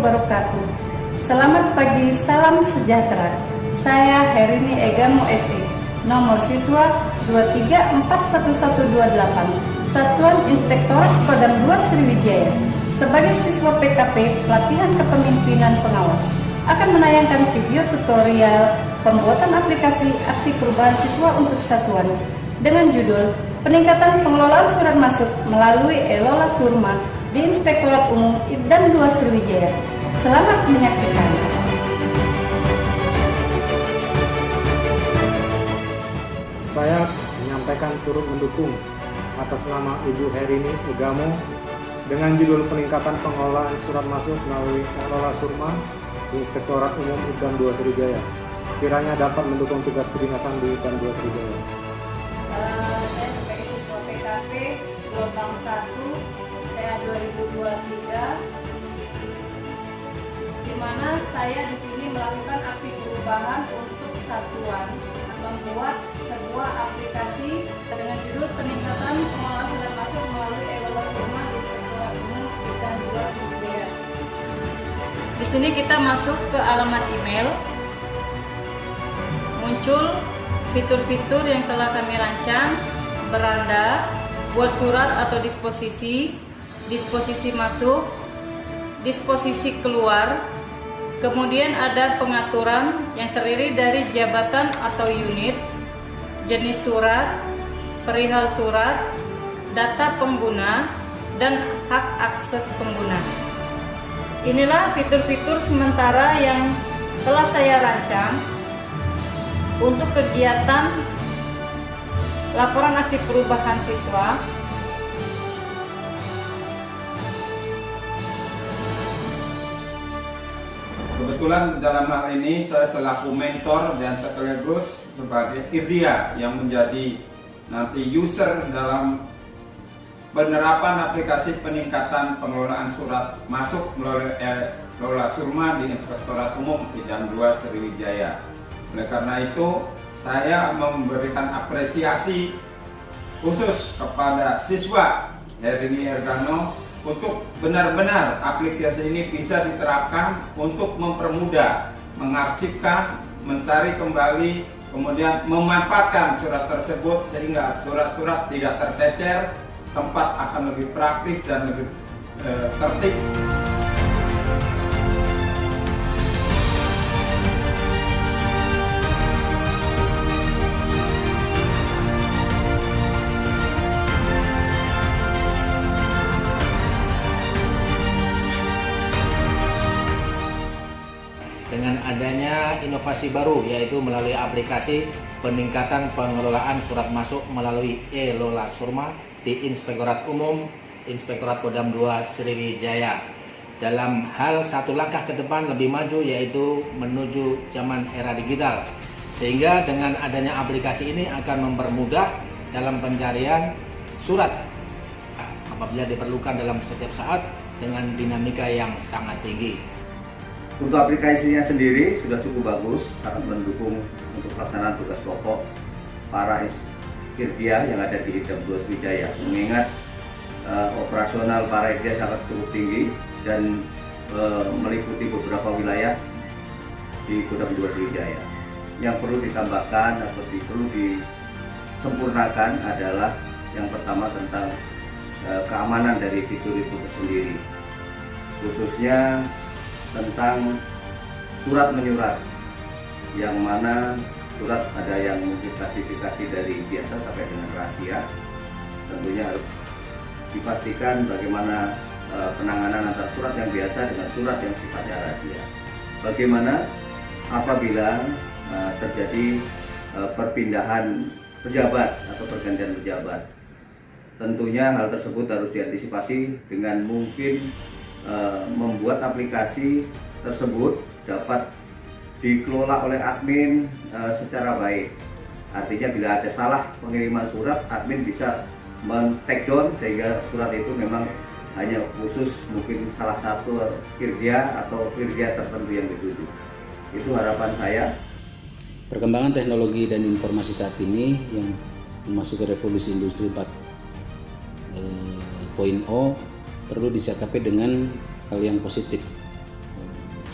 wabarakatuh. Selamat pagi, salam sejahtera. Saya Herini Egamo SE, nomor siswa 2341128, Satuan Inspektorat Kodam 2 Sriwijaya. Sebagai siswa PKP Pelatihan Kepemimpinan Pengawas, akan menayangkan video tutorial pembuatan aplikasi aksi perubahan siswa untuk satuan dengan judul Peningkatan Pengelolaan Surat Masuk melalui Elola Surma di Inspektorat Umum Ibdan 2 Sriwijaya. Selamat menyaksikan. Saya menyampaikan turut mendukung atas nama Ibu Herini Egamo dengan judul Peningkatan Pengelolaan Surat Masuk melalui Elola Surma di Inspektorat Umum Ibdan 2 Sriwijaya. Kiranya dapat mendukung tugas kedinasan di Ibdan 2 Sriwijaya. Saya sebagai siswa PKP gelombang 1 TA 2023, di mana saya di sini melakukan aksi perubahan untuk satuan, membuat sebuah aplikasi dengan judul Peningkatan Pengelolaan Surat Masuk melalui Elola Surma di Inspektorat Umum Ibdan 2 Sriwijaya. Di sini kita masuk ke alamat email, muncul fitur-fitur yang telah kami rancang, beranda, buat surat atau disposisi, disposisi masuk, disposisi keluar, kemudian ada pengaturan yang terdiri dari jabatan atau unit, jenis surat, perihal surat, data pengguna, dan hak akses pengguna. Inilah fitur-fitur sementara yang telah saya rancang untuk kegiatan laporan aksi perubahan siswa. Kebetulan dalam hal ini saya selaku mentor dan sekaligus sebagai Irdia yang menjadi nanti user dalam penerapan aplikasi peningkatan pengelolaan surat masuk melalui Elola Surma di Inspektorat Umum Ibdan 2 Sriwijaya. Oleh karena itu, saya memberikan apresiasi khusus kepada siswa Herini Egamo untuk benar-benar aplikasi ini bisa diterapkan untuk mempermudah, mengarsipkan, mencari kembali, kemudian memanfaatkan surat tersebut sehingga surat-surat tidak tercecer, tempat akan lebih praktis dan lebih tertib. Dengan adanya inovasi baru yaitu melalui aplikasi peningkatan pengelolaan surat masuk melalui Elola Surma di Inspektorat Umum Inspektorat Kodam 2 Sriwijaya. Dalam hal satu langkah ke depan lebih maju yaitu menuju zaman era digital. Sehingga dengan adanya aplikasi ini akan mempermudah dalam pencarian surat apabila diperlukan dalam setiap saat dengan dinamika yang sangat tinggi. Untuk aplikasinya sendiri sudah cukup bagus, sangat mendukung untuk pelaksanaan tugas pokok para Irdia yang ada di Ibdan 2 Sriwijaya. Mengingat operasional para Irdia sangat cukup tinggi dan meliputi beberapa wilayah di Kodam 2 Sriwijaya. Yang perlu ditambahkan atau perlu disempurnakan adalah yang pertama tentang keamanan dari fitur itu sendiri, khususnya tentang surat menyurat, yang mana surat ada yang mungkin klasifikasi dari biasa sampai dengan rahasia. Tentunya harus dipastikan bagaimana penanganan antara surat yang biasa dengan surat yang sifatnya rahasia. Bagaimana apabila terjadi perpindahan pejabat atau pergantian pejabat. Tentunya hal tersebut harus diantisipasi dengan mungkin membuat aplikasi tersebut dapat dikelola oleh admin secara baik. Artinya bila ada salah pengiriman surat, admin bisa men-take down sehingga surat itu memang hanya khusus mungkin salah satu Irdia atau Irdia tertentu yang dituju. Itu harapan saya. Perkembangan teknologi dan informasi saat ini yang memasuki revolusi industri 4.0 perlu disikapi dengan hal yang positif.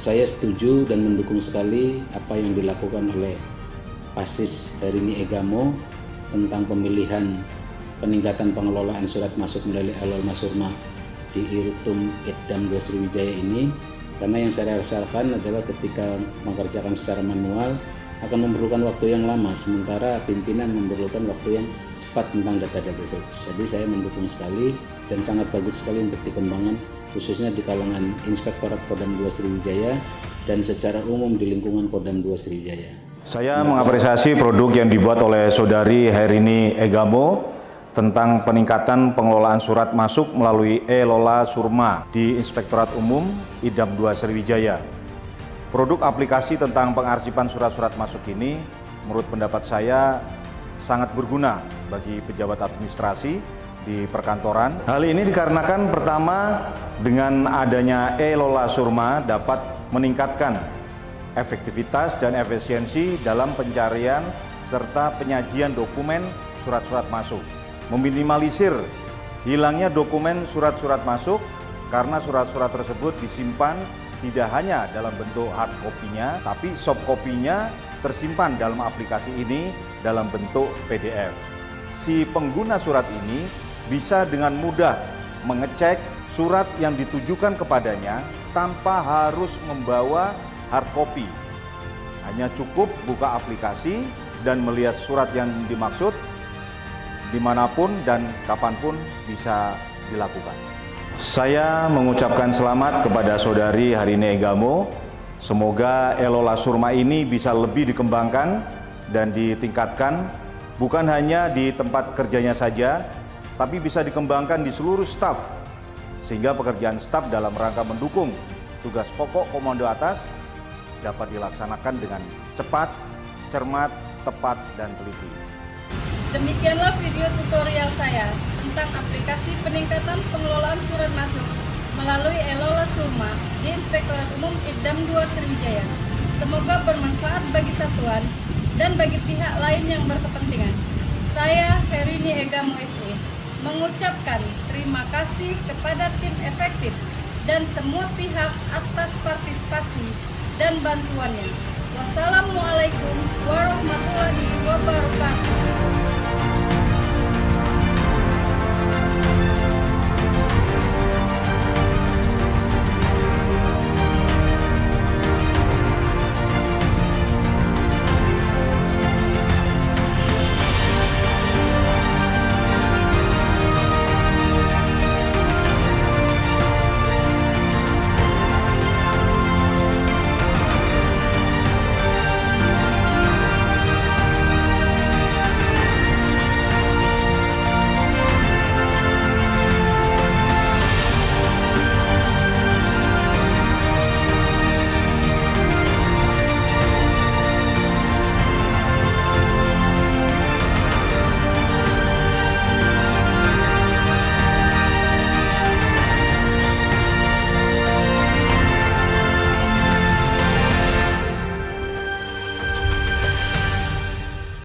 Saya setuju dan mendukung sekali apa yang dilakukan oleh Pasis Herini Egamo tentang pemilihan peningkatan pengelolaan surat masuk melalui Elola Surma di Irtum Idam 2 Sriwijaya ini, karena yang saya rasakan adalah ketika mengerjakan secara manual akan memerlukan waktu yang lama, sementara pimpinan memerlukan waktu yang cepat tentang data-data. Jadi saya mendukung sekali dan sangat bagus sekali untuk dikembangkan khususnya di kalangan Inspektorat Kodam 2 Sriwijaya dan secara umum di lingkungan Kodam 2 Sriwijaya. Saya mengapresiasi produk yang dibuat oleh Saudari Herini Egamo tentang peningkatan pengelolaan surat masuk melalui Elola Surma di Inspektorat Umum Idam 2 Sriwijaya. Produk aplikasi tentang pengarsipan surat-surat masuk ini menurut pendapat saya sangat berguna bagi pejabat administrasi di perkantoran. Hal ini dikarenakan pertama dengan adanya Elola Surma dapat meningkatkan efektivitas dan efisiensi dalam pencarian serta penyajian dokumen surat-surat masuk. Meminimalisir hilangnya dokumen surat-surat masuk karena surat-surat tersebut disimpan tidak hanya dalam bentuk hard copy-nya, tapi soft copy-nya tersimpan dalam aplikasi ini dalam bentuk PDF. Si pengguna surat ini bisa dengan mudah mengecek surat yang ditujukan kepadanya tanpa harus membawa hard copy. Hanya cukup buka aplikasi dan melihat surat yang dimaksud dimanapun dan kapanpun bisa dilakukan. Saya mengucapkan selamat kepada Saudari Herini Egamo. Semoga Elola Surma ini bisa lebih dikembangkan dan ditingkatkan, bukan hanya di tempat kerjanya saja, tapi bisa dikembangkan di seluruh staf, sehingga pekerjaan staf dalam rangka mendukung tugas pokok komando atas dapat dilaksanakan dengan cepat, cermat, tepat, dan teliti. Demikianlah video tutorial saya tentang aplikasi peningkatan pengelolaan surat masuk melalui Elola Surma di Inspektorat Umum Idam 2 Sriwijaya. Semoga bermanfaat bagi satuan dan bagi pihak lain yang berkepentingan. Saya Herini Egamo SE mengucapkan terima kasih kepada tim efektif dan semua pihak atas partisipasi dan bantuannya. Wassalamualaikum